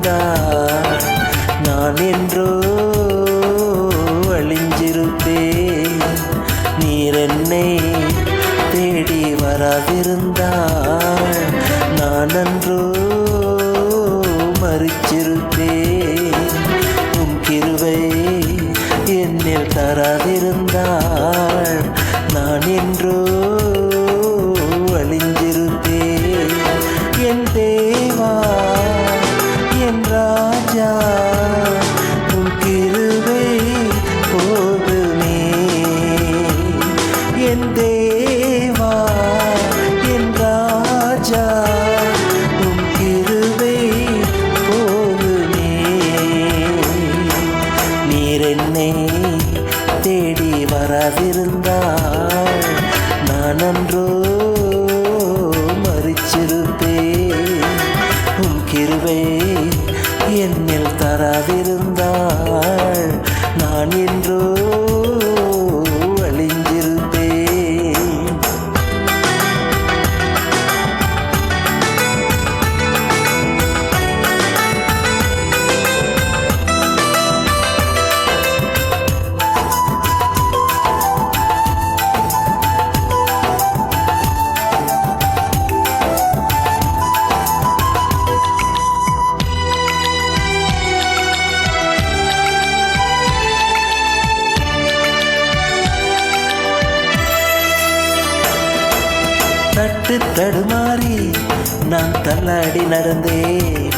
வராதிருந்தால் நான் என்றோ அழிஞ்சிருப்பேன். நீர் என்னை தேடி வராதிருந்தால் நான் அன்றோ மரிச்சிருப்பேன். உம் கிருபை என்னில் தராதிருந்தால் நான் என்றோ அழிஞ்சிருப்பேன். என் தேவா என் ராஜா உம் கிருபை போதுமே. என் தேவா என் ராஜா உம் கிருபை போதுமே. நீர் என்னை தேடி வராதிருந்தால் நான் அன்றோ மரிச்சிருப்பேன். உம் கிருபை என்னில் தராதிருந்தால் நான் என்றோ அழிஞ்சிருப்பேன். தட்டு தடுமாறி நான் தள்ளாடி நடந்தேன்.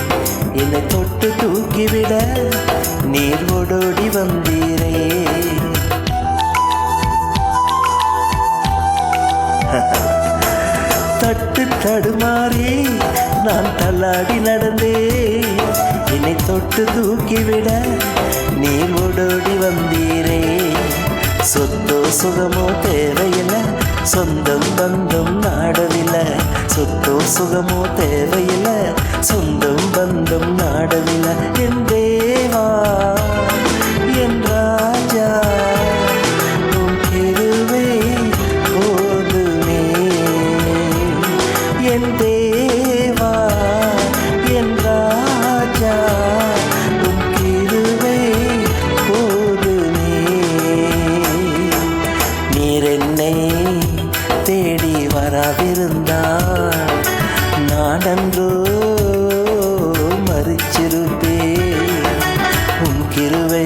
என்னை தொட்டு தூக்கிவிட நீர் ஓடோடி வந்தீரே. தட்டு தடுமாறி நான் தள்ளாடி நடந்தேன். என்னை தொட்டு தூக்கிவிட நீர் ஓடோடி வந்தீரே. சொத்தோ சுகமோ தேவையில்லை, சொந்தம் பந்தம் நாடவில்லை. சொத்தோ சுகமோ தேவையில்லை, சொந்தம் பந்தம் நாடவில்லை. என் தேவா என் ராஜா உம் கிருபை போதுமே. என் தேவா என் ராஜா உம் கிருபை போதுமே. நீர் என்னை தேடி வராதிருந்தால் நான் அன்றோ மரிச்சிருப்பேன். உம் கிருபை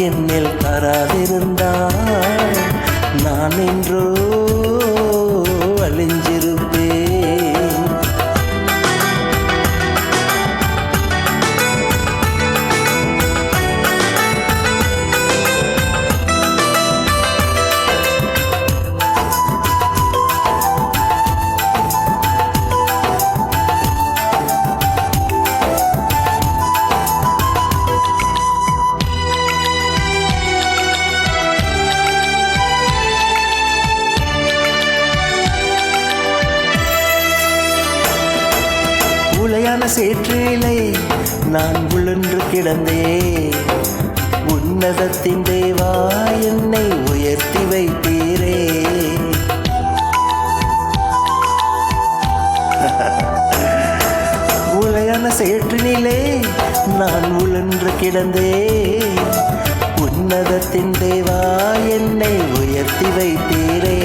என்னில் தராதிருந்தால் நான் என்றோ அழிஞ்சிருப்பேன். உளையான சேற்றிலே நான் உழன்று கிடந்தேன். உன்னதத்தின் தேவா என்னை உயர்த்தி வைத்தீரே. உளையான சேற்றினிலே நான் உழன்று கிடந்தேன். உன்னதத்தின் தேவா என்னை உயர்த்தி வைத்தீரே.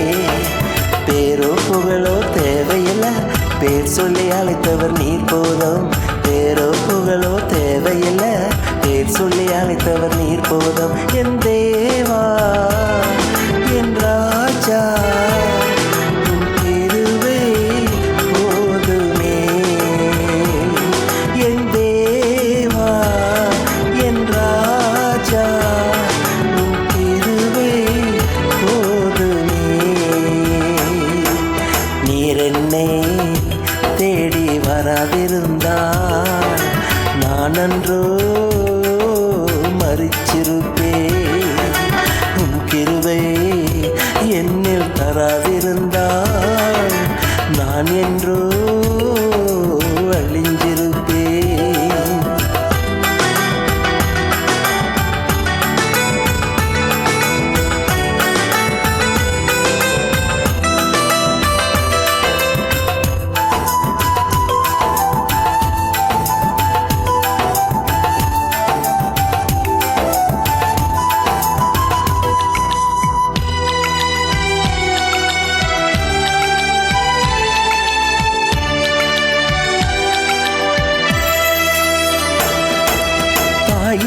பேரோ புகழோ தேவையில்லை, பேர் சொல்லி அழைத்தவர் நீர் போதும். பேரோ புகழோ தேவையில்லை, பேர் சொல்லி அழைத்தவர் நீர் போதும். என் தேவா என் ராஜா உம் கிருபை போதுமே. என் தேவா என் ராஜா உம் கிருபை போதுமே. நீர் என்னை தேடி வராதிருந்தால் நான் அன்றோ மரிச்சிருப்பேன். உம் கிருபை என்னில் தராதிருந்தால் நான் என்றோ அழிஞ்சிருப்பேன்.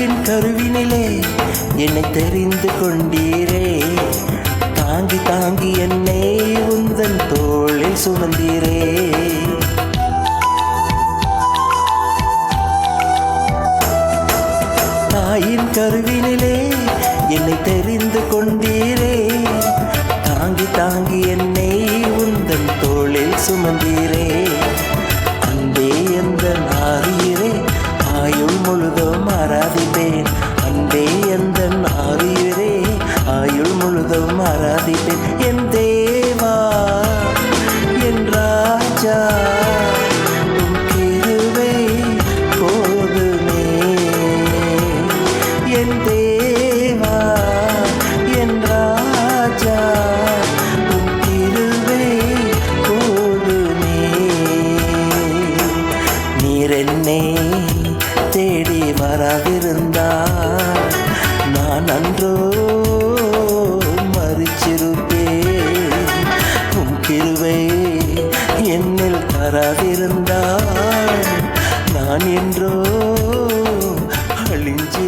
தாயின் கருவினிலே என்னை தெரிந்து கொண்டீரே, தாங்கி தாங்கி என்னை உந்தன் தோளில் சுமந்தீரே. தாயின் கருவினிலே என்னை தெரிந்து கொண்டீரே, தாங்கி தாங்கி என்னை உந்தன் தோளில் சுமந்தீரே. அன்பே எந்த நாரியரே, ஆயுள் முழுதும் ஆராதிப்பேன். அன்பே எந்த நாரியரே, ஆயுள் முழுதும் ஆராதிப்பேன். என் தேவா, என் ராஜா, உம் கிருபை போதுமே. என் தேவா, என் ராஜா, உம் கிருபை போதுமே. நீர் என்னை தேடி வராதிருந்தார் நான் அன்றோ மரிச்சிருப்பேன். உம் கிருபை என்னில் தராதிருந்தார் நான் என்றோ அழிஞ்சு